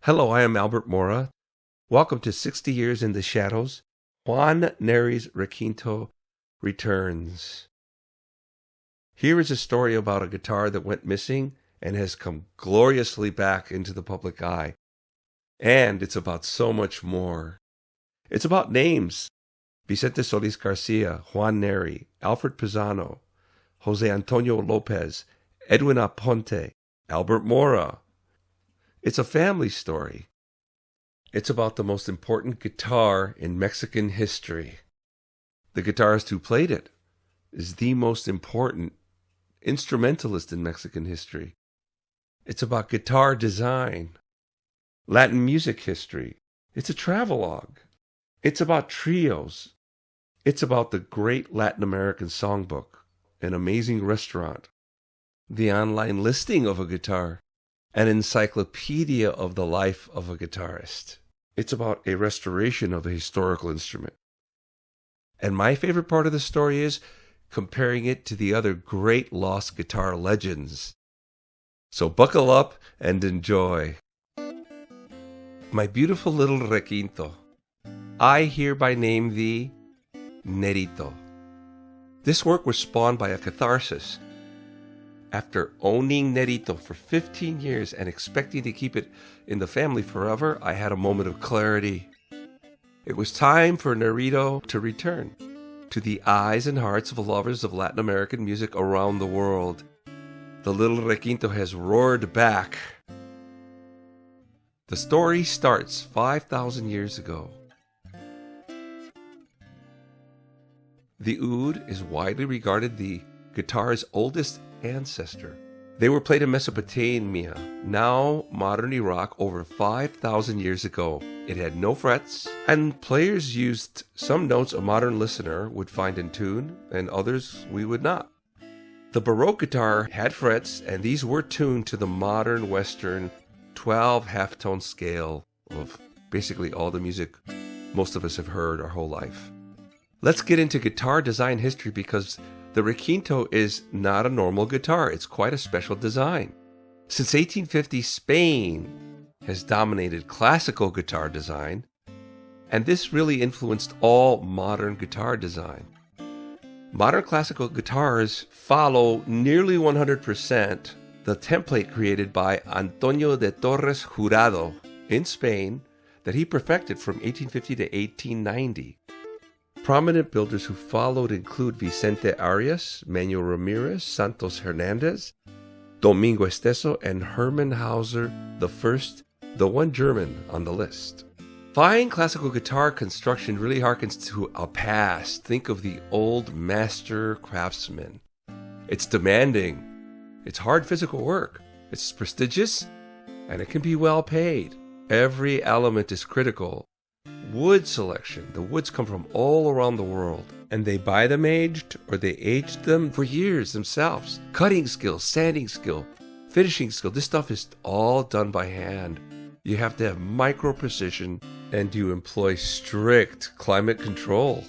Hello, I am Albert Mora. Welcome to 60 Years in the Shadows. Juan Neri's Requinto returns. Here is a story about a guitar that went missing and has come gloriously back into the public eye. And it's about so much more. It's about names. Vicente Solis Garcia, Juan Neri, Alfred Pisano, Jose Antonio Lopez, Edwin Aponte, Albert Mora. It's a family story. It's about the most important guitar in Mexican history. The guitarist who played it is the most important instrumentalist in Mexican history. It's about guitar design, Latin music history. It's a travelogue. It's about trios. It's about the great Latin American songbook, an amazing restaurant, the online listing of a guitar, an encyclopedia of the life of a guitarist. It's about a restoration of a historical instrument. And my favorite part of the story is comparing it to the other great lost guitar legends. So buckle up and enjoy. My beautiful little Requinto, I hereby name thee Nerito. This work was spawned by a catharsis. After owning Nerito for 15 years and expecting to keep it in the family forever, I had a moment of clarity. It was time for Nerito to return to the eyes and hearts of lovers of Latin American music around the world. The little Requinto has roared back. The story starts 5,000 years ago. The oud is widely regarded the guitar's oldest ancestor. They were played in Mesopotamia, now modern Iraq, over 5,000 years ago. It had no frets, and players used some notes a modern listener would find in tune, and others we would not. The Baroque guitar had frets, and these were tuned to the modern Western 12 halftone scale of basically all the music most of us have heard our whole life. Let's get into guitar design history because the Requinto is not a normal guitar. It's quite a special design. Since 1850, Spain has dominated classical guitar design, and this really influenced all modern guitar design. Modern classical guitars follow nearly 100% the template created by Antonio de Torres Jurado in Spain that he perfected from 1850 to 1890. Prominent builders who followed include Vicente Arias, Manuel Ramirez, Santos Hernandez, Domingo Esteso, and Hermann Hauser I, the one German on the list. Fine classical guitar construction really harkens to a past. Think of the old master craftsman. It's demanding. It's hard physical work. It's prestigious, and it can be well paid. Every element is critical. Wood selection. The woods come from all around the world, and they buy them aged or they aged them for years themselves. Cutting skill, sanding skill, finishing skill. This stuff is all done by hand. You have to have micro precision, and you employ strict climate control.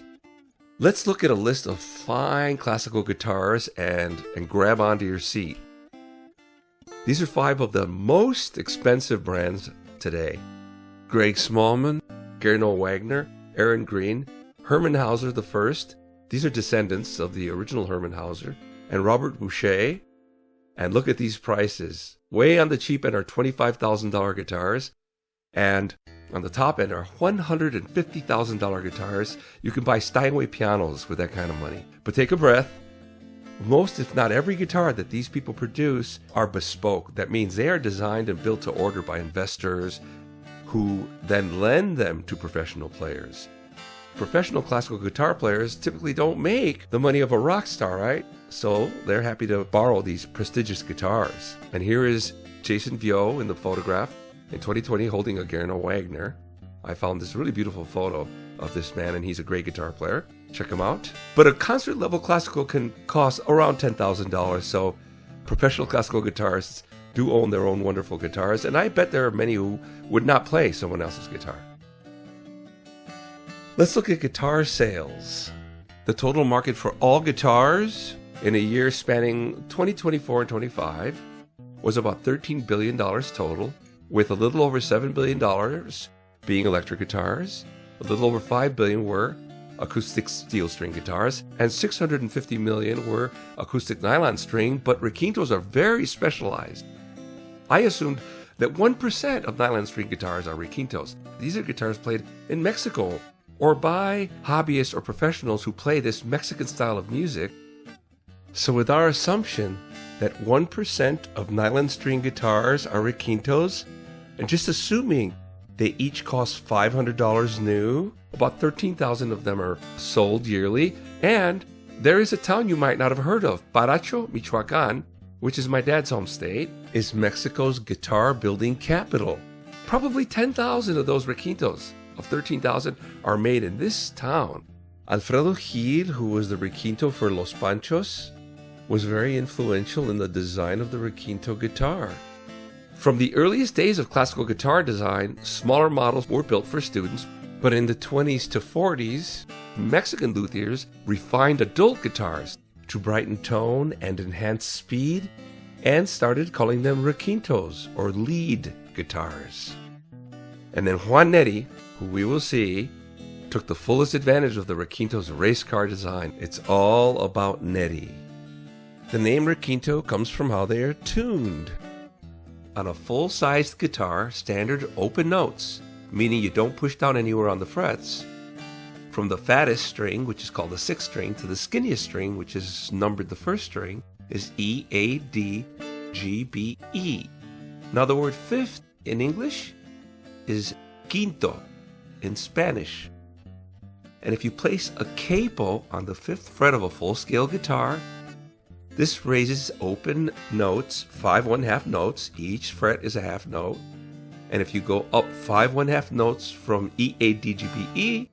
Let's look at a list of fine classical guitars and grab onto your seat. These are 5 of the most expensive brands today. Greg Smallman, Gernot Wagner, Aaron Green, Hermann Hauser I. These are descendants of the original Hermann Hauser, and Robert Boucher. And look at these prices. Way on the cheap end are $25,000 guitars, and on the top end are $150,000 guitars. You can buy Steinway pianos with that kind of money. But take a breath. Most, if not every guitar that these people produce are bespoke. That means they are designed and built to order by investors who then lend them to professional players. Professional classical guitar players typically don't make the money of a rock star, right? So they're happy to borrow these prestigious guitars. And here is Jason Vio in the photograph in 2020 holding a Gernot Wagner. I found this really beautiful photo of this man, and he's a great guitar player. Check him out. But a concert level classical can cost around $10,000, so professional classical guitarists do own their own wonderful guitars, and I bet there are many who would not play someone else's guitar. Let's look at guitar sales. The total market for all guitars in a year spanning 2024 and 25 was about $13 billion total, with a little over $7 billion being electric guitars, a little over $5 billion were acoustic steel string guitars, and $650 million were acoustic nylon string, but requintos are very specialized. I assumed that 1% of nylon string guitars are requintos. These are guitars played in Mexico or by hobbyists or professionals who play this Mexican style of music. So with our assumption that 1% of nylon string guitars are requintos, and just assuming they each cost $500 new, about 13,000 of them are sold yearly, and there is a town you might not have heard of, Paracho, Michoacan, which is my dad's home state, is Mexico's guitar building capital. Probably 10,000 of those requintos of 13,000 are made in this town. Alfredo Gil, who was the requinto for Los Panchos, was very influential in the design of the requinto guitar. From the earliest days of classical guitar design, smaller models were built for students, but in the 20s to 40s, Mexican luthiers refined adult guitars to brighten tone and enhance speed, and started calling them requintos, or lead guitars. And then Juan Neri, who we will see, took the fullest advantage of the requinto's race car design. It's all about Neri. The name requinto comes from how they are tuned. On a full-sized guitar, standard open notes, meaning you don't push down anywhere on the frets, from the fattest string, which is called the sixth string, to the skinniest string, which is numbered the first string, is E, A, D, G, B, E. Now the word fifth in English is quinto in Spanish. And if you place a capo on the fifth fret of a full-scale guitar, this raises open notes, 5 1/2 notes. Each fret is a half note. And if you go up 5 1/2 notes from E, A, D, G, B, E,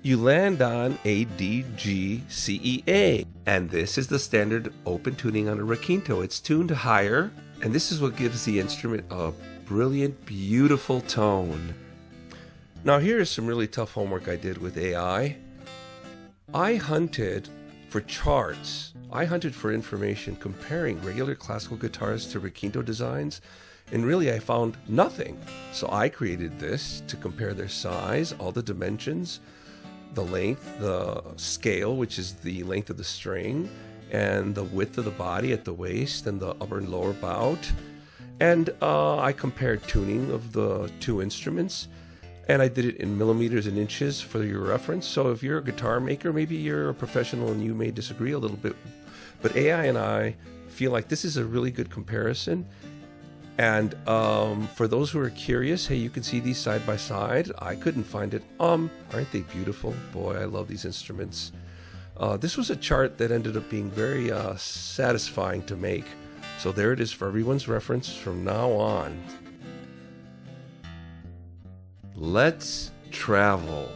you land on A, D, G, C, E, A. And this is the standard open tuning on a requinto. It's tuned higher, and this is what gives the instrument a brilliant, beautiful tone. Now here's some really tough homework I did with AI. I hunted for charts. I hunted for information comparing regular classical guitars to requinto designs, and really I found nothing. So I created this to compare their size, all the dimensions, the length, the scale, which is the length of the string, and the width of the body at the waist and the upper and lower bout. And I compared tuning of the two instruments, and I did it in millimeters and inches for your reference. So if you're a guitar maker, maybe you're a professional and you may disagree a little bit, but AI and I feel like this is a really good comparison. And for those who are curious, hey, you can see these side by side. I couldn't find it. Aren't they beautiful? Boy, I love these instruments. This was a chart that ended up being very satisfying to make. So there it is for everyone's reference from now on. Let's travel.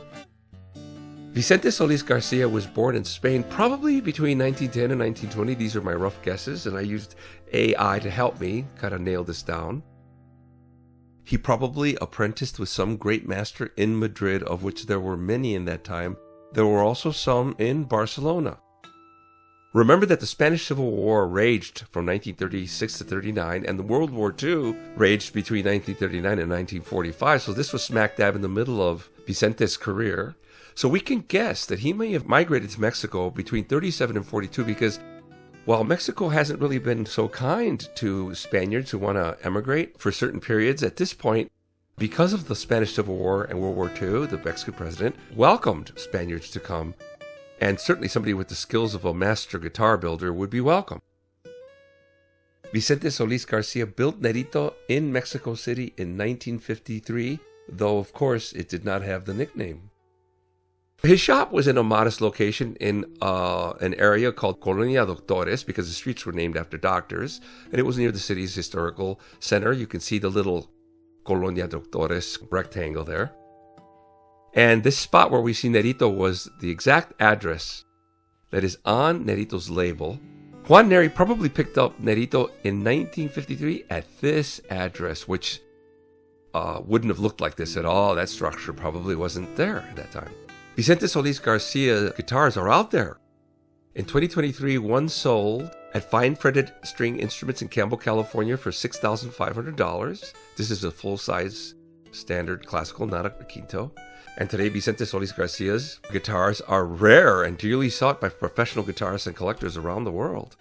Vicente Solis Garcia was born in Spain probably between 1910 and 1920. These are my rough guesses, and I used AI to help me kind of nail this down. He probably apprenticed with some great master in Madrid, of which there were many in that time. There were also some in Barcelona. Remember that the Spanish Civil War raged from 1936 to 39, and the World War II raged between 1939 and 1945, so this was smack dab in the middle of Vicente's career. So we can guess that he may have migrated to Mexico between 37 and 42, because while Mexico hasn't really been so kind to Spaniards who want to emigrate for certain periods, at this point, because of the Spanish Civil War and World War II, the Mexican president welcomed Spaniards to come. And certainly somebody with the skills of a master guitar builder would be welcome. Vicente Solis Garcia built Nerito in Mexico City in 1953, though of course it did not have the nickname. His shop was in a modest location in an area called Colonia Doctores, because the streets were named after doctors, and it was near the city's historical center. You can see the little Colonia Doctores rectangle there. And this spot where we see Nerito was the exact address that is on Nerito's label. Juan Neri probably picked up Nerito in 1953 at this address, which wouldn't have looked like this at all. That structure probably wasn't there at that time. Vicente Solis Garcia guitars are out there. In 2023, one sold at fine fretted string instruments in Campbell, California for $6,500. This is a full-size standard classical, not a quinto. And today, Vicente Solis Garcia's guitars are rare and dearly sought by professional guitarists and collectors around the world.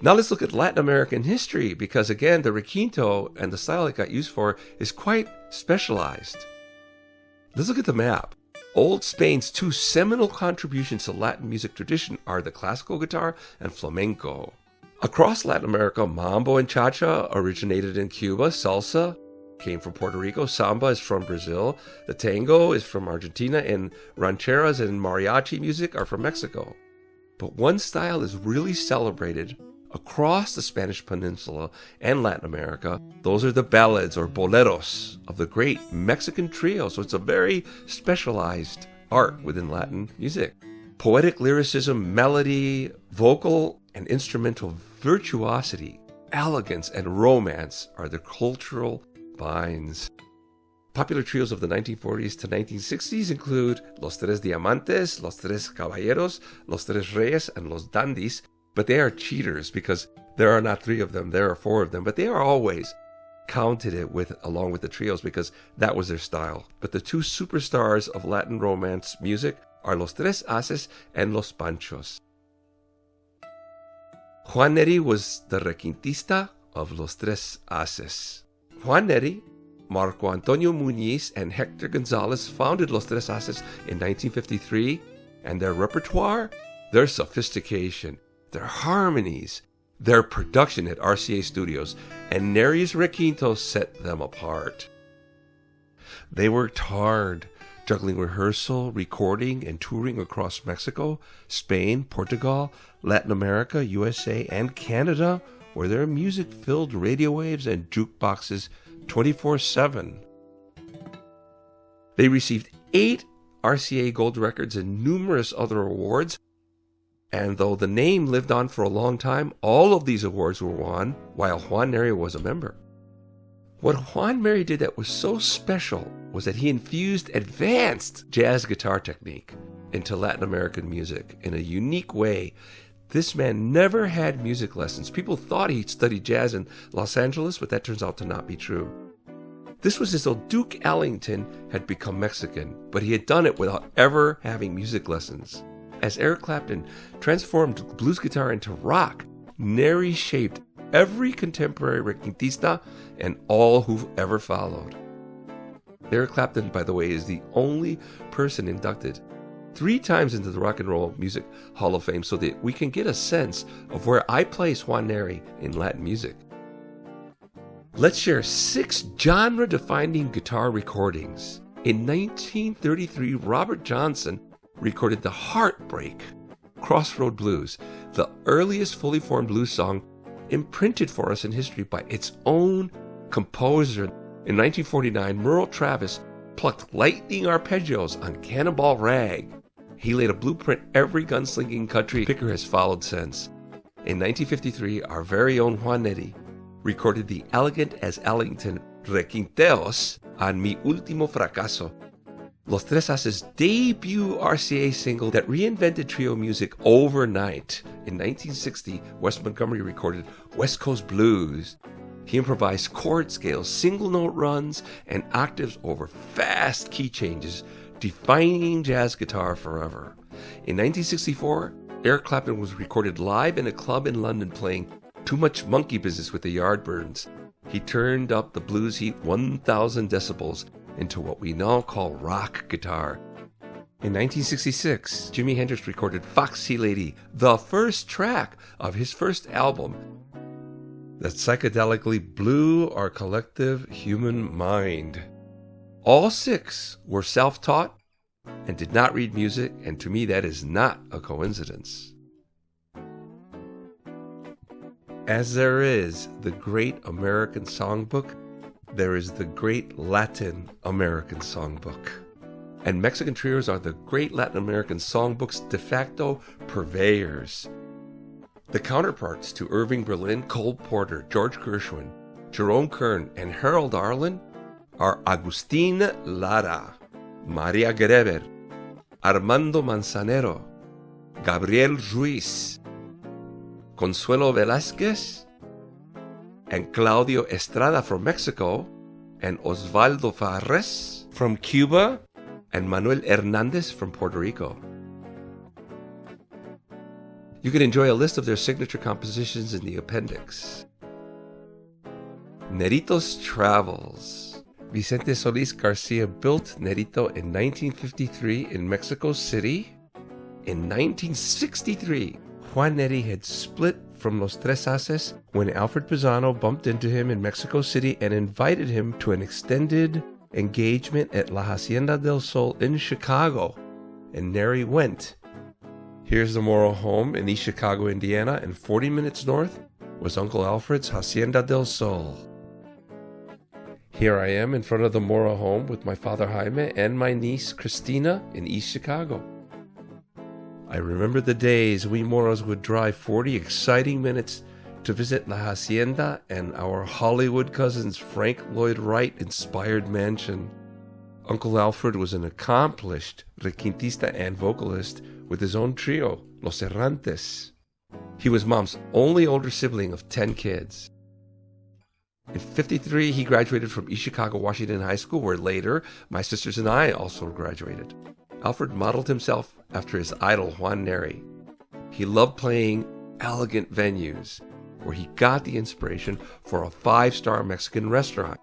Now let's look at Latin American history, because again, the requinto and the style it got used for is quite specialized. Let's look at the map. Old Spain's two seminal contributions to Latin music tradition are the classical guitar and flamenco. Across Latin America, mambo and cha-cha originated in Cuba, salsa came from Puerto Rico, samba is from Brazil, the tango is from Argentina, and rancheras and mariachi music are from Mexico. But one style is really celebrated across the Spanish Peninsula and Latin America. Those are the ballads or boleros of the great Mexican trio. So it's a very specialized art within Latin music. Poetic lyricism, melody, vocal and instrumental virtuosity, elegance and romance are the cultural binds. Popular trios of the 1940s to 1960s include Los Tres Diamantes, Los Tres Caballeros, Los Tres Reyes, and Los Dandies. But they are cheaters because there are not three of them, there are four of them. But they are always counted it along with the trios because that was their style. But the two superstars of Latin romance music are Los Tres Ases and Los Panchos. Juan Neri was the requintista of Los Tres Ases. Juan Neri, Marco Antonio Muñiz, and Hector Gonzalez founded Los Tres Ases in 1953, and their repertoire, their sophistication, their harmonies, their production at RCA Studios, and Neri's requinto set them apart. They worked hard, juggling rehearsal, recording, and touring across Mexico, Spain, Portugal, Latin America, USA, and Canada, where their music filled radio waves and jukeboxes 24/7. They received 8 RCA Gold records and numerous other awards. And though the name lived on for a long time, all of these awards were won while Juan Neri was a member. What Juan Neri did that was so special was that he infused advanced jazz guitar technique into Latin American music in a unique way. This man never had music lessons. People thought he studied jazz in Los Angeles, but that turns out to not be true. This was as though Duke Ellington had become Mexican, but he had done it without ever having music lessons. As Eric Clapton transformed blues guitar into rock, Neri shaped every contemporary requintista and all who've ever followed. Eric Clapton, by the way, is the only person inducted 3 times into the Rock and Roll Music Hall of Fame so that we can get a sense of where I place Juan Neri in Latin music. Let's share 6 genre-defining guitar recordings. In 1933, Robert Johnson recorded the Heartbreak Crossroad Blues, the earliest fully formed blues song imprinted for us in history by its own composer. In 1949, Merle Travis plucked lightning arpeggios on Cannonball Rag. He laid a blueprint every gunslinging country picker has followed since. In 1953, our very own Juan Neri recorded the elegant as Ellington Requinteos on Mi Último Fracaso, Los Tres Ases' debut RCA single that reinvented trio music overnight. In 1960, Wes Montgomery recorded West Coast Blues. He improvised chord scales, single note runs, and octaves over fast key changes, defining jazz guitar forever. In 1964, Eric Clapton was recorded live in a club in London playing Too Much Monkey Business with the Yardbirds. He turned up the blues heat 1,000 decibels into what we now call rock guitar. In 1966, Jimi Hendrix recorded Foxy Lady, the first track of his first album that psychedelically blew our collective human mind. All 6 were self-taught and did not read music, and to me that is not a coincidence. As there is the great American songbook, there is the great Latin American songbook. And Mexican trios are the great Latin American songbook's de facto purveyors. The counterparts to Irving Berlin, Cole Porter, George Gershwin, Jerome Kern, and Harold Arlen are Agustín Lara, Maria Greber, Armando Manzanero, Gabriel Ruiz, Consuelo Velázquez, and Claudio Estrada from Mexico, and Osvaldo Farres from Cuba, and Manuel Hernandez from Puerto Rico. You can enjoy a list of their signature compositions in the appendix. Nerito's Travels. Vicente Solis Garcia built Nerito in 1953 in Mexico City. In 1963, Juan Neri had split from Los Tres Ases when Alfred Pisano bumped into him in Mexico City and invited him to an extended engagement at La Hacienda del Sol in Chicago, and Neri went. Here's the Moro home in East Chicago, Indiana, and 40 minutes north was Uncle Alfred's Hacienda del Sol. Here I am in front of the Moro home with my father Jaime and my niece Christina in East Chicago. I remember the days we Moros would drive 40 exciting minutes to visit La Hacienda and our Hollywood cousins Frank Lloyd Wright-inspired mansion. Uncle Alfred was an accomplished requintista and vocalist with his own trio, Los Errantes. He was Mom's only older sibling of 10 kids. In '53, he graduated from East Chicago, Washington High School, where later my sisters and I also graduated. Alfred modeled himself after his idol, Juan Neri. He loved playing elegant venues, where he got the inspiration for a 5-star Mexican restaurant.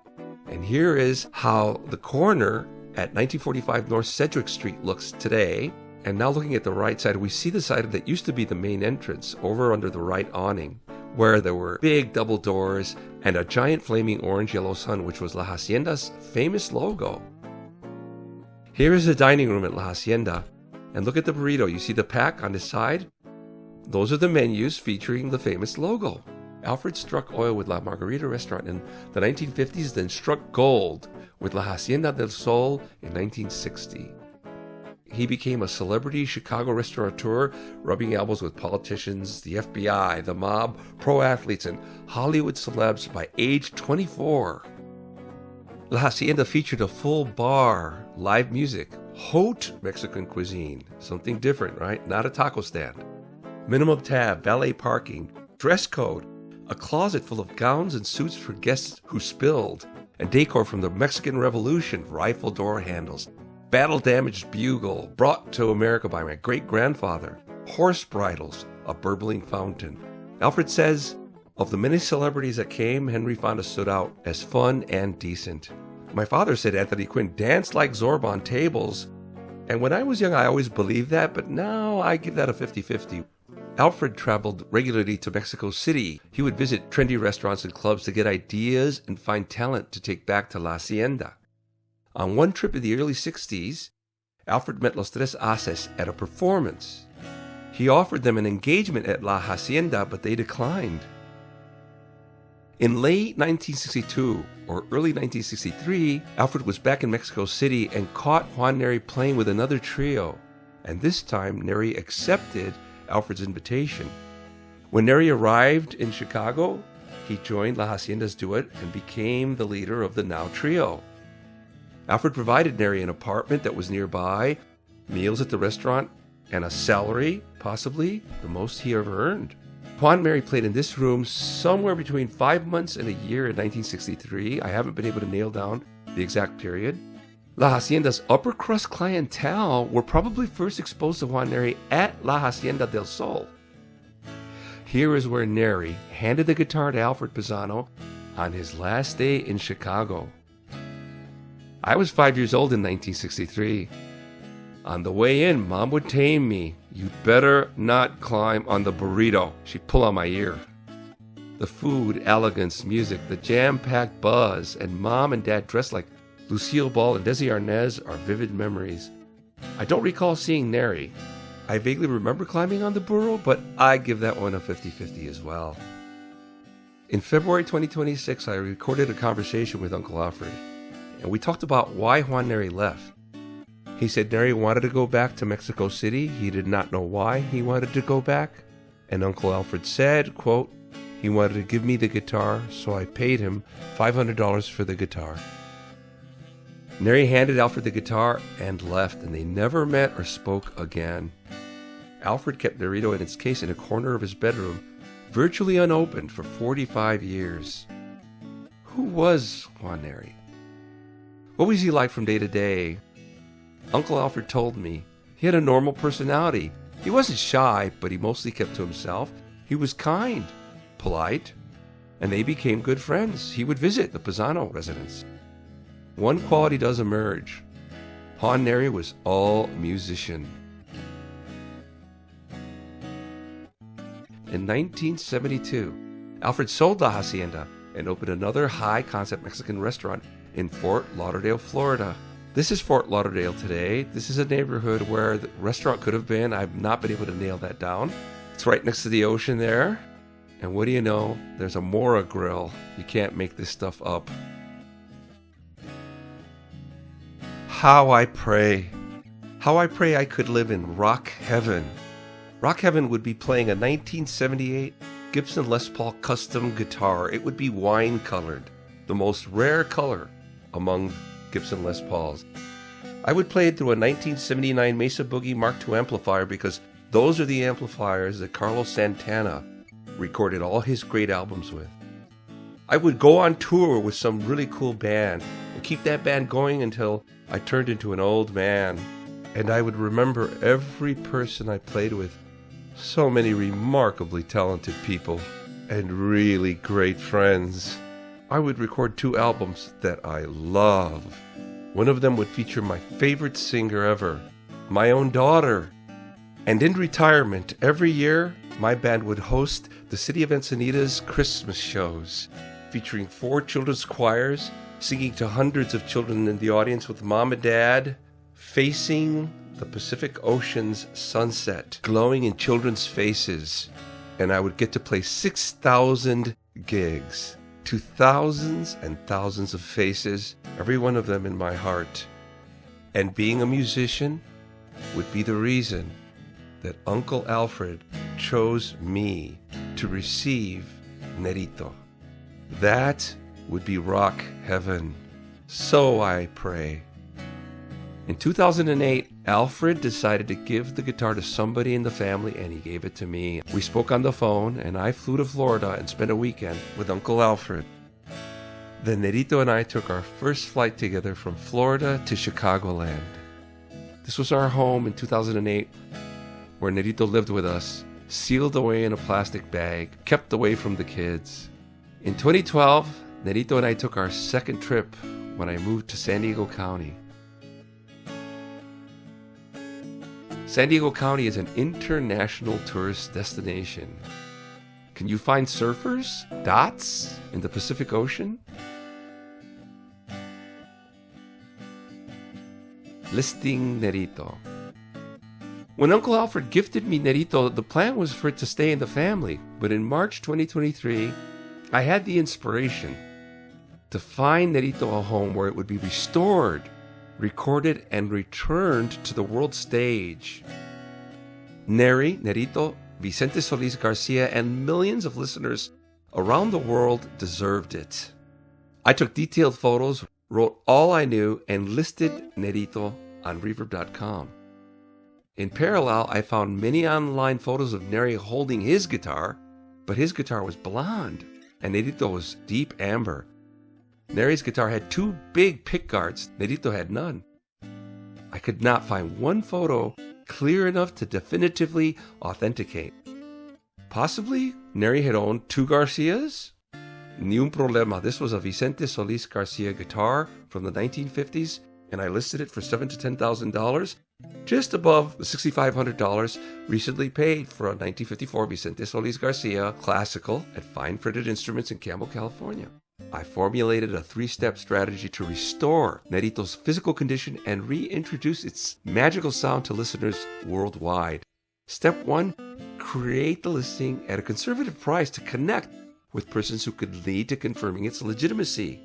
And here is how the corner at 1945 North Sedgwick Street looks today. And now looking at the right side, we see the side that used to be the main entrance over under the right awning, where there were big double doors and a giant flaming orange-yellow sun, which was La Hacienda's famous logo. Here is the dining room at La Hacienda, and look at the burrito. You see the pack on the side? Those are the menus featuring the famous logo. Alfred struck oil with La Margarita restaurant in the 1950s, then struck gold with La Hacienda del Sol in 1960. He became a celebrity Chicago restaurateur, rubbing elbows with politicians, the FBI, the mob, pro athletes, and Hollywood celebs by age 24. La Hacienda featured a full bar, live music, haute Mexican cuisine, something different, right? Not a taco stand. Minimum tab, valet parking, dress code, a closet full of gowns and suits for guests who spilled, and decor from the Mexican Revolution, rifle door handles, battle-damaged bugle brought to America by my great-grandfather, horse bridles, a burbling fountain. Alfred says, of the many celebrities that came, Henry Fonda stood out as fun and decent. My father said Anthony Quinn danced like Zorba on tables, and when I was young I always believed that, but now I give that a 50-50. Alfred traveled regularly to Mexico City. He would visit trendy restaurants and clubs to get ideas and find talent to take back to La Hacienda. On one trip in the early 60s, Alfred met Los Tres Ases at a performance. He offered them an engagement at La Hacienda, but they declined. In late 1962 or early 1963, Alfred was back in Mexico City and caught Juan Neri playing with another trio, and this time Neri accepted Alfred's invitation. When Neri arrived in Chicago, he joined La Hacienda's duet and became the leader of the now trio. Alfred provided Neri an apartment that was nearby, meals at the restaurant, and a salary, possibly the most he ever earned. Juan Neri played in this room somewhere between 5 months and a year in 1963. I haven't been able to nail down the exact period. La Hacienda's upper-crust clientele were probably first exposed to Juan Neri at La Hacienda del Sol. Here is where Neri handed the guitar to Alfred Pisano on his last day in Chicago. I was 5 years old in 1963. On the way in, Mom would tame me. "You better not climb on the burrito." She'd pull on my ear. The food, elegance, music, the jam-packed buzz, and Mom and Dad dressed like Lucille Ball and Desi Arnaz are vivid memories. I don't recall seeing Neri. I vaguely remember climbing on the burro, but I give that one a 50-50 as well. In February 2026, I recorded a conversation with Uncle Alfred, and we talked about why Juan Neri left. He said Neri wanted to go back to Mexico City. He did not know why he wanted to go back. And Uncle Alfred said, quote, "He wanted to give me the guitar, so I paid him $500 for the guitar." Neri handed Alfred the guitar and left, and they never met or spoke again. Alfred kept Nerito in its case in a corner of his bedroom, virtually unopened for 45 years. Who was Juan Neri? What was he like from day to day? Uncle Alfred told me he had a normal personality. He wasn't shy, but he mostly kept to himself. He was kind, polite, and they became good friends. He would visit the Pisano residence. One quality does emerge. Juan Neri was all musician. In 1972, Alfred sold the hacienda and opened another high-concept Mexican restaurant in Fort Lauderdale, Florida. This is Fort Lauderdale today. This is a neighborhood where the restaurant could have been. I've not been able to nail that down. It's right next to the ocean there. And what do you know? There's a Mora grill. You can't make this stuff up. How I pray. How I pray I could live in rock heaven. Rock heaven would be playing a 1978 Gibson Les Paul custom guitar. It would be wine-colored, the most rare color among Gibson Les Pauls. I would play it through a 1979 Mesa Boogie Mark II amplifier because those are the amplifiers that Carlos Santana recorded all his great albums with. I would go on tour with some really cool band and keep that band going until I turned into an old man. And I would remember every person I played with. So many remarkably talented people and really great friends. I would record 2 albums that I love. One of them would feature my favorite singer ever, my own daughter. And in retirement, every year, my band would host the City of Encinitas Christmas shows, featuring 4 children's choirs, singing to hundreds of children in the audience with mom and dad, facing the Pacific Ocean's sunset, glowing in children's faces. And I would get to play 6,000 gigs to thousands and thousands of faces, every one of them in my heart. And being a musician would be the reason that Uncle Alfred chose me to receive Nerito. That would be rock heaven. So I pray. In 2008, Alfred decided to give the guitar to somebody in the family, and he gave it to me. We spoke on the phone, and I flew to Florida and spent a weekend with Uncle Alfred. Then Nerito and I took our first flight together from Florida to Chicagoland. This was our home in 2008, where Nerito lived with us, sealed away in a plastic bag, kept away from the kids. In 2012, Nerito and I took our second trip when I moved to San Diego County. San Diego County is an international tourist destination. Can you find surfers, dots, in the Pacific Ocean? Listing Nerito. When Uncle Alfred gifted me Nerito, the plan was for it to stay in the family. But in March 2023, I had the inspiration to find Nerito a home where it would be restored, recorded, and returned to the world stage. Neri, Nerito, Vicente Solis Garcia, and millions of listeners around the world deserved it. I took detailed photos, wrote all I knew, and listed Nerito on Reverb.com. In parallel, I found many online photos of Neri holding his guitar, but his guitar was blonde, and Nerito was deep amber. Neri's guitar had 2 big pickguards. Nerito had none. I could not find one photo clear enough to definitively authenticate. Possibly, Neri had owned 2 Garcias? Ni un problema. This was a Vicente Solis Garcia guitar from the 1950s, and I listed it for $7,000 to $10,000, just above the $6,500 recently paid for a 1954 Vicente Solis Garcia classical at Fine Fretted Instruments in Campbell, California. I formulated a 3-step strategy to restore Nerito's physical condition and reintroduce its magical sound to listeners worldwide. Step 1, create the listing at a conservative price to connect with persons who could lead to confirming its legitimacy.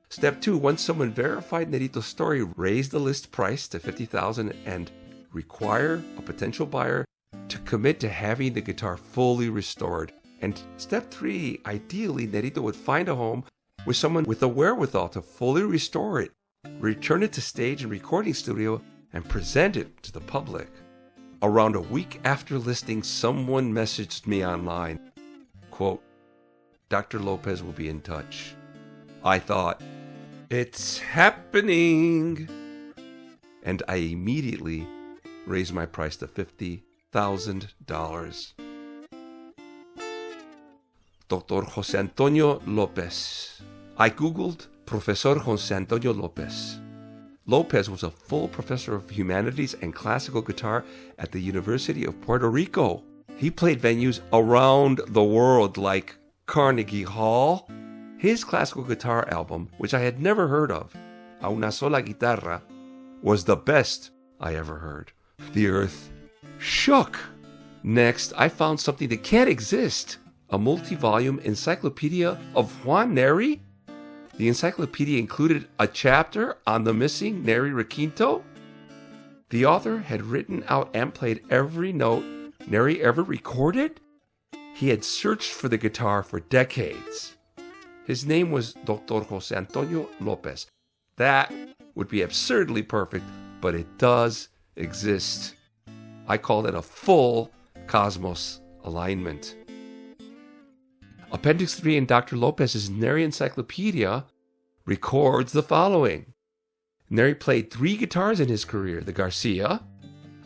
Step 2, once someone verified Nerito's story, raise the list price to $50,000 and require a potential buyer to commit to having the guitar fully restored. And step 3, ideally, Nerito would find a home with someone with the wherewithal to fully restore it, return it to stage and recording studio, and present it to the public. Around a week after listing, someone messaged me online. Quote, Dr. Lopez will be in touch. I thought, it's happening. And I immediately raised my price to $50,000. Dr. Jose Antonio Lopez. I Googled Professor Jose Antonio Lopez. Lopez was a full professor of humanities and classical guitar at the University of Puerto Rico. He played venues around the world like Carnegie Hall. His classical guitar album, which I had never heard of, A Una Sola Guitarra, was the best I ever heard. The earth shook. Next, I found something that can't exist. A multi-volume encyclopedia of Juan Neri? The encyclopedia included a chapter on the missing Neri requinto. The author had written out and played every note Neri ever recorded. He had searched for the guitar for decades. His name was Dr. Jose Antonio Lopez. That would be absurdly perfect, but it does exist. I call it a full cosmos alignment. Appendix 3 in Dr. Lopez's Neri Encyclopedia records the following. Neri played 3 guitars in his career, the Garcia,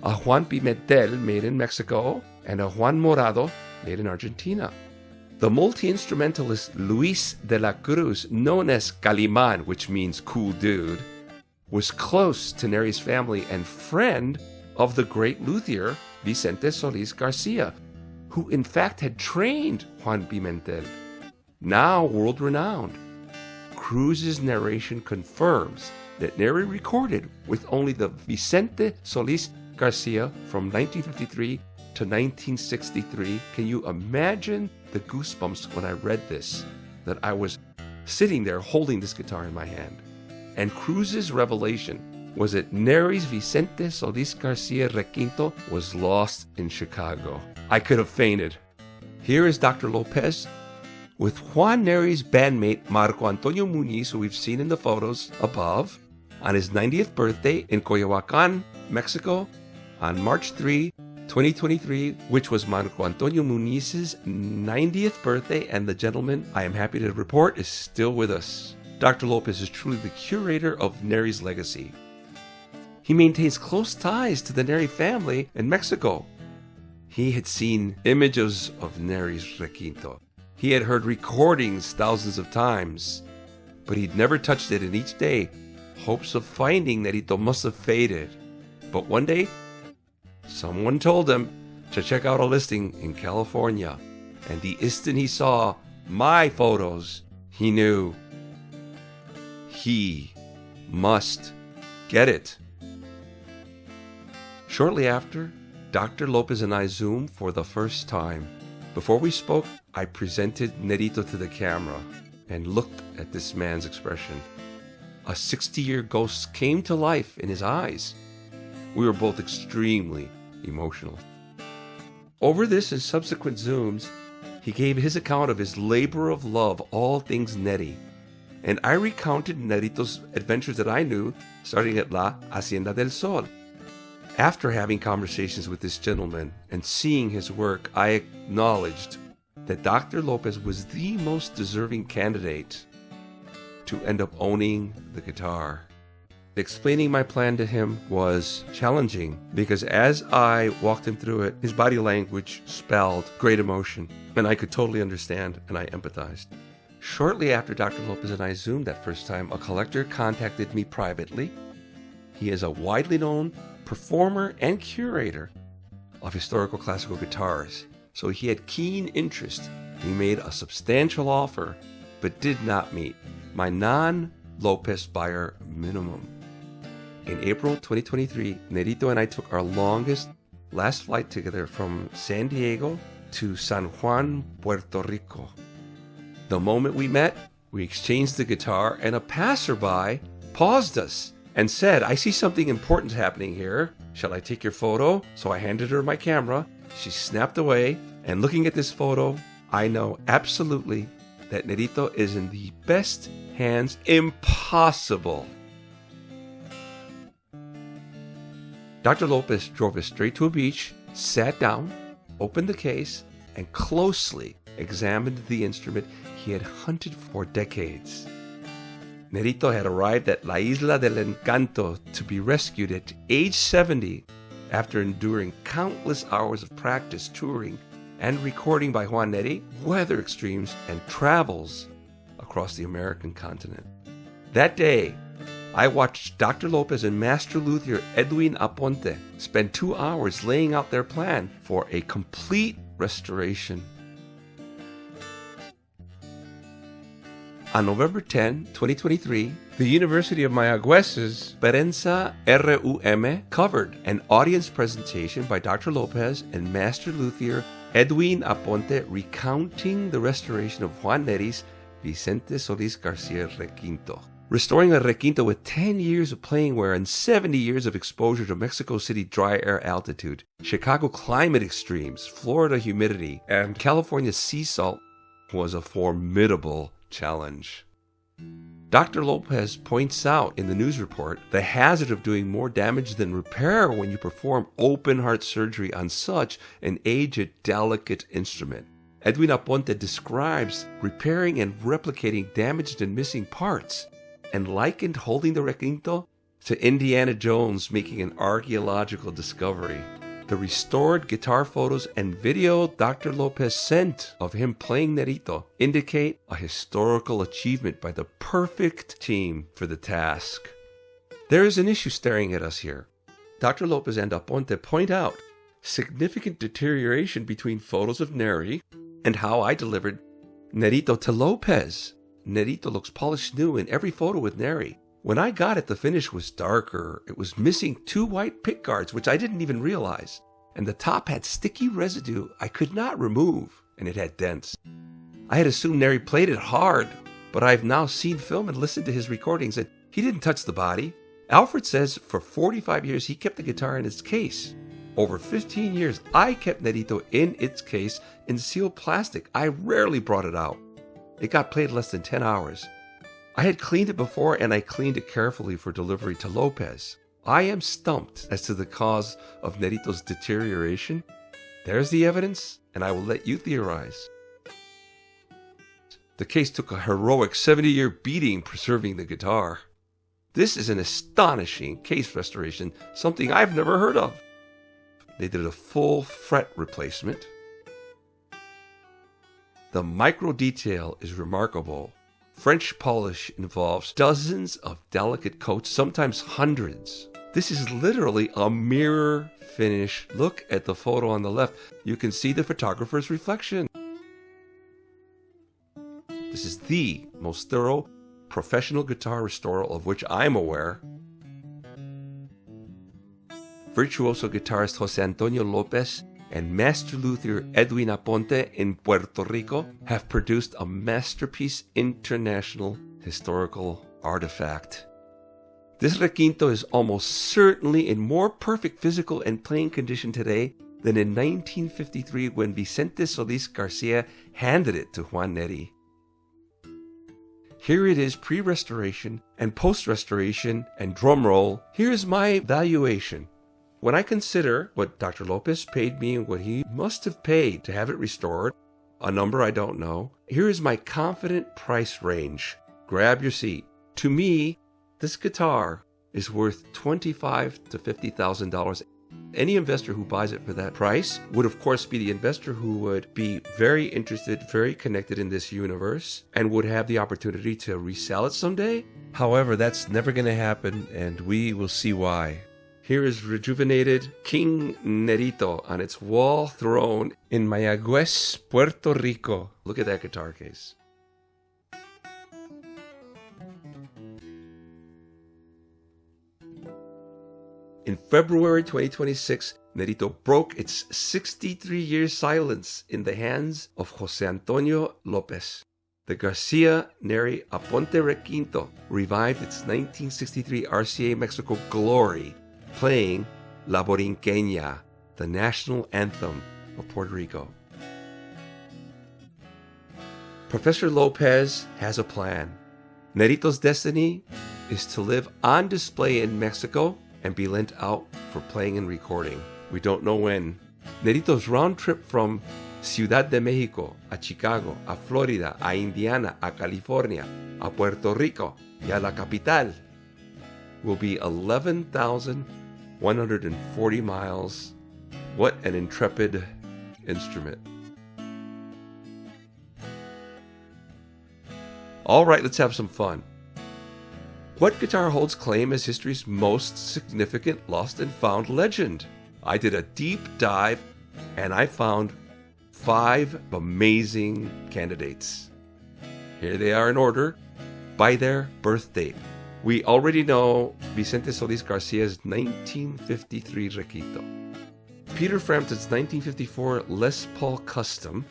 a Juan Pimentel made in Mexico, and a Juan Morado made in Argentina. The multi-instrumentalist Luis de la Cruz, known as Calimán, which means cool dude, was close to Neri's family and friend of the great luthier Vicente Solis Garcia, who in fact had trained Juan Pimentel, now world-renowned. Cruz's narration confirms that Neri recorded with only the Vicente Solis Garcia from 1953 to 1963. Can you imagine the goosebumps when I read this, that I was sitting there holding this guitar in my hand? And Cruz's revelation was that Neri's Vicente Solis Garcia requinto was lost in Chicago. I could have fainted. Here is Dr. Lopez with Juan Neri's bandmate Marco Antonio Muniz, who we've seen in the photos above, on his 90th birthday in Coyoacán, Mexico, on March 3, 2023, which was Marco Antonio Muniz's 90th birthday, and the gentleman, I am happy to report, is still with us. Dr. Lopez is truly the curator of Neri's legacy. He maintains close ties to the Neri family in Mexico. He had seen images of Neri's requinto. He had heard recordings thousands of times, but he'd never touched it, and each day, hopes of finding Nerito must have faded. But one day, someone told him to check out a listing in California, and the instant he saw my photos, he knew he must get it. Shortly after, Dr. Lopez and I Zoomed for the first time. Before we spoke, I presented Nerito to the camera and looked at this man's expression. A 60-year ghost came to life in his eyes. We were both extremely emotional. Over this and subsequent Zooms, he gave his account of his labor of love, all things Neri. And I recounted Nerito's adventures that I knew, starting at La Hacienda del Sol. After having conversations with this gentleman and seeing his work, I acknowledged that Dr. Lopez was the most deserving candidate to end up owning the guitar. Explaining my plan to him was challenging because as I walked him through it, his body language spelled great emotion, and I could totally understand, and I empathized. Shortly after Dr. Lopez and I Zoomed that first time, a collector contacted me privately. He is a widely known performer and curator of historical classical guitars, so he had keen interest. He made a substantial offer, but did not meet my non-Lopez buyer minimum. In April 2023, Nerito and I took our last flight together from San Diego to San Juan, Puerto Rico. The moment we met, we exchanged the guitar, and a passerby paused us and said, "I see something important happening here. Shall I take your photo?" So I handed her my camera. She snapped away, and looking at this photo, I know absolutely that Nerito is in the best hands impossible. Dr. Lopez drove us straight to a beach, sat down, opened the case, and closely examined the instrument he had hunted for decades. Nerito had arrived at La Isla del Encanto to be rescued at age 70 after enduring countless hours of practice, touring, and recording by Juan Neri, weather extremes, and travels across the American continent. That day, I watched Dr. Lopez and Master Luthier Edwin Aponte spend 2 hours laying out their plan for a complete restoration. On November 10, 2023, the University of Mayagüez's Prensa RUM covered an audience presentation by Dr. Lopez and Master Luthier Edwin Aponte recounting the restoration of Juan Neri's Vicente Solis Garcia requinto. Restoring a requinto with 10 years of playing wear and 70 years of exposure to Mexico City dry air altitude, Chicago climate extremes, Florida humidity, and California sea salt was a formidable challenge. Dr. Lopez points out in the news report the hazard of doing more damage than repair when you perform open heart surgery on such an aged, delicate instrument. Edwin Aponte describes repairing and replicating damaged and missing parts, and likened holding the requinto to Indiana Jones making an archaeological discovery. The restored guitar photos and video Dr. Lopez sent of him playing Nerito indicate a historical achievement by the perfect team for the task. There is an issue staring at us here. Dr. Lopez and Aponte point out significant deterioration between photos of Neri and how I delivered Nerito to Lopez. Nerito looks polished new in every photo with Neri. When I got it, the finish was darker. It was missing 2 white pickguards, which I didn't even realize. And the top had sticky residue I could not remove, and it had dents. I had assumed Neri played it hard, but I've now seen film and listened to his recordings, and he didn't touch the body. Alfred says for 45 years he kept the guitar in its case. Over 15 years, I kept Nerito in its case in sealed plastic. I rarely brought it out. It got played less than 10 hours. I had cleaned it before, and I cleaned it carefully for delivery to Lopez. I am stumped as to the cause of Nerito's deterioration. There's the evidence, and I will let you theorize. The case took a heroic 70-year beating preserving the guitar. This is an astonishing case restoration, something I've never heard of. They did a full fret replacement. The micro detail is remarkable. French polish involves dozens of delicate coats, sometimes hundreds. This is literally a mirror finish. Look at the photo on the left. You can see the photographer's reflection. This is the most thorough professional guitar restorer of which I'm aware. Virtuoso guitarist Jose Antonio Lopez and Master Luthier Edwin Aponte in Puerto Rico have produced a masterpiece international historical artifact. This requinto is almost certainly in more perfect physical and playing condition today than in 1953 when Vicente Solis Garcia handed it to Juan Neri. Here it is pre-restoration and post-restoration, and drumroll, here's my valuation. When I consider what Dr. Lopez paid me and what he must have paid to have it restored, a number I don't know, here is my confident price range. Grab your seat. To me, this guitar is worth $25,000 to $50,000. Any investor who buys it for that price would, of course, be the investor who would be very interested, very connected in this universe, and would have the opportunity to resell it someday. However, that's never going to happen, and we will see why. Here is rejuvenated King Nerito on its wall throne in Mayagüez, Puerto Rico. Look at that guitar case. In February 2026, Nerito broke its 63-year silence in the hands of Jose Antonio Lopez. The Garcia Neri Aponte Requinto revived its 1963 RCA Mexico glory, playing La Borinqueña, the national anthem of Puerto Rico. Professor Lopez has a plan. Nerito's destiny is to live on display in Mexico and be lent out for playing and recording. We don't know when. Nerito's round trip from Ciudad de México, a Chicago, a Florida, a Indiana, a California, a Puerto Rico, y a la capital will be 11,140 miles. What an intrepid instrument. All right, let's have some fun. What guitar holds claim as history's most significant lost and found legend? I did a deep dive and I found 5 amazing candidates. Here they are in order by their birth date. We already know Vicente Solis Garcia's 1953 Requinto, Peter Frampton's 1954 Les Paul Custom,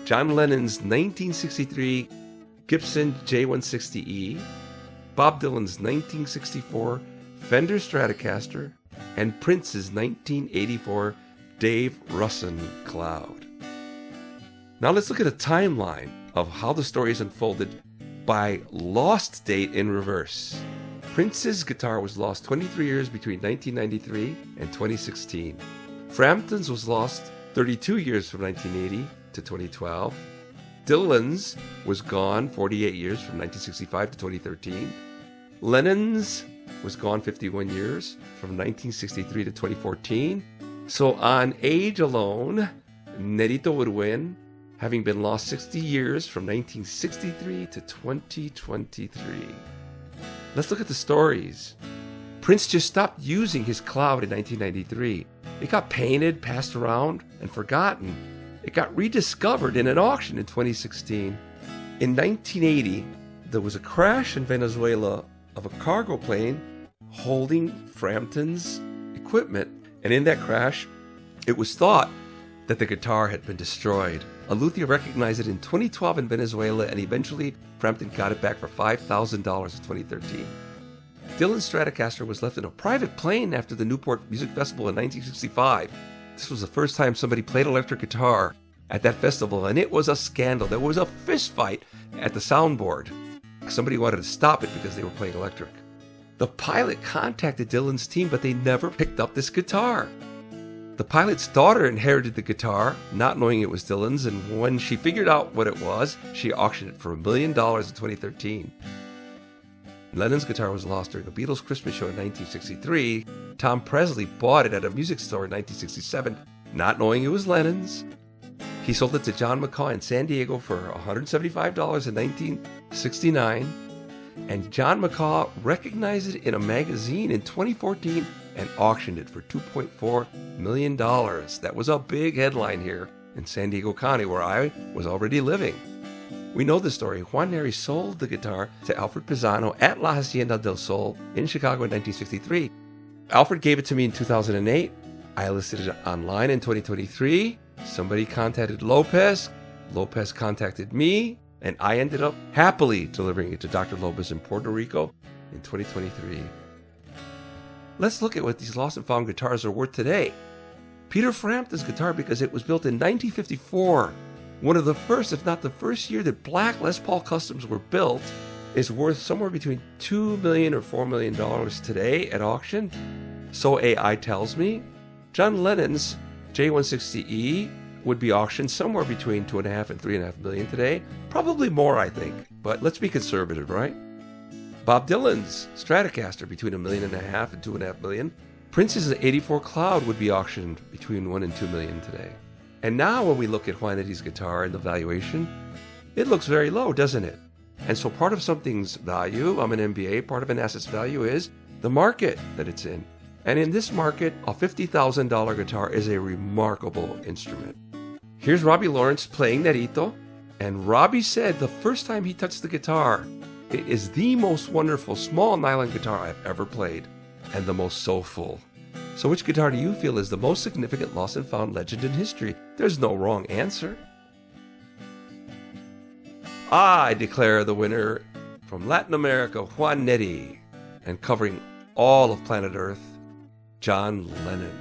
John Lennon's 1963 Gibson J160E, Bob Dylan's 1964 Fender Stratocaster, and Prince's 1984 Dave Russin Cloud. Now let's look at a timeline of how the story is unfolded by lost date in reverse. Prince's guitar was lost 23 years between 1993 and 2016. Frampton's was lost 32 years from 1980 to 2012. Dylan's was gone 48 years from 1965 to 2013. Lennon's was gone 51 years from 1963 to 2014. So on age alone, Nerito would win, having been lost 60 years from 1963 to 2023. Let's look at the stories. Prince just stopped using his cloud in 1993. It got painted, passed around, and forgotten. It got rediscovered in an auction in 2016. In 1980, there was a crash in Venezuela of a cargo plane holding Frampton's equipment. And in that crash, it was thought that the guitar had been destroyed. A luthier recognized it in 2012 in Venezuela, and eventually Frampton got it back for $5,000 in 2013. Dylan's Stratocaster was left in a private plane after the Newport Music Festival in 1965. This was the first time somebody played electric guitar at that festival, and it was a scandal. There was a fist fight at the soundboard. Somebody wanted to stop it because they were playing electric. The pilot contacted Dylan's team, but they never picked up this guitar. The pilot's daughter inherited the guitar, not knowing it was Dylan's, and when she figured out what it was, she auctioned it for $1 million in 2013. Lennon's guitar was lost during a Beatles Christmas show in 1963. Tom Presley bought it at a music store in 1967, not knowing it was Lennon's. He sold it to John McCaw in San Diego for $175 in 1969. And John McCaw recognized it in a magazine in 2014 and auctioned it for $2.4 million. That was a big headline here in San Diego County, where I was already living. We know the story. Juan Neri sold the guitar to Alfred Pisano at La Hacienda del Sol in Chicago in 1963. Alfred gave it to me in 2008. I listed it online in 2023. Somebody contacted Lopez. Lopez contacted me, and I ended up happily delivering it to Dr. Lopez in Puerto Rico in 2023. Let's look at what these lost and found guitars are worth today. Peter Frampton's guitar, because it was built in 1954, one of the first, if not the first year that black Les Paul Customs were built, is worth somewhere between $2 million or $4 million today at auction. So AI tells me. John Lennon's J160E would be auctioned somewhere between $2.5 and $3.5 million today. Probably more, I think, but let's be conservative, right? Bob Dylan's Stratocaster between $1.5 million and $2.5 million. Prince's 84 Cloud would be auctioned between $1 and $2 million today. And now when we look at Juan Neri's guitar and the valuation, it looks very low, doesn't it? And so part of something's value, I'm an MBA, part of an asset's value is the market that it's in. And in this market, a $50,000 guitar is a remarkable instrument. Here's Robbie Lawrence playing Nerito, and Robbie said the first time he touched the guitar, it is the most wonderful small nylon guitar I've ever played, and the most soulful. So which guitar do you feel is the most significant lost and found legend in history? There's no wrong answer. I declare the winner from Latin America, Juan Neri, and covering all of planet Earth, John Lennon.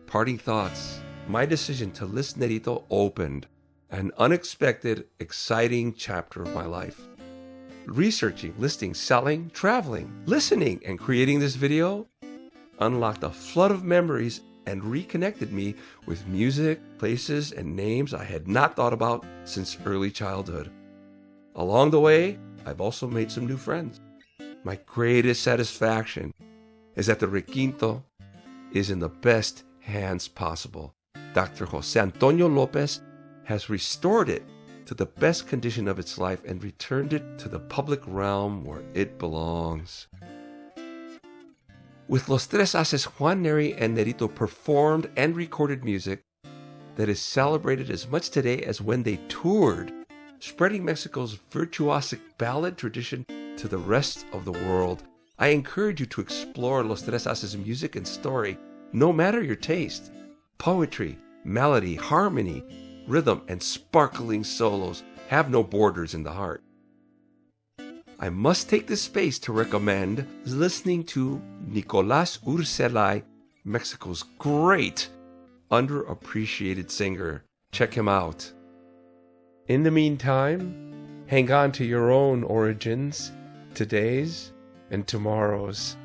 Parting thoughts. My decision to list Nerito opened an unexpected, exciting chapter of my life. Researching, listing, selling, traveling, listening, and creating this video unlocked a flood of memories and reconnected me with music, places, and names I had not thought about since early childhood. Along the way, I've also made some new friends. My greatest satisfaction is that the requinto is in the best hands possible. Dr. Jose Antonio Lopez has restored it to the best condition of its life and returned it to the public realm where it belongs. With Los Tres Ases, Juan Neri and Nerito performed and recorded music that is celebrated as much today as when they toured, spreading Mexico's virtuosic ballad tradition to the rest of the world. I encourage you to explore Los Tres Ases' music and story, no matter your taste. Poetry, melody, harmony, rhythm, and sparkling solos have no borders in the heart. I must take this space to recommend listening to Nicolás Urselay, Mexico's great underappreciated singer. Check him out. In the meantime, hang on to your own origins, today's and tomorrow's.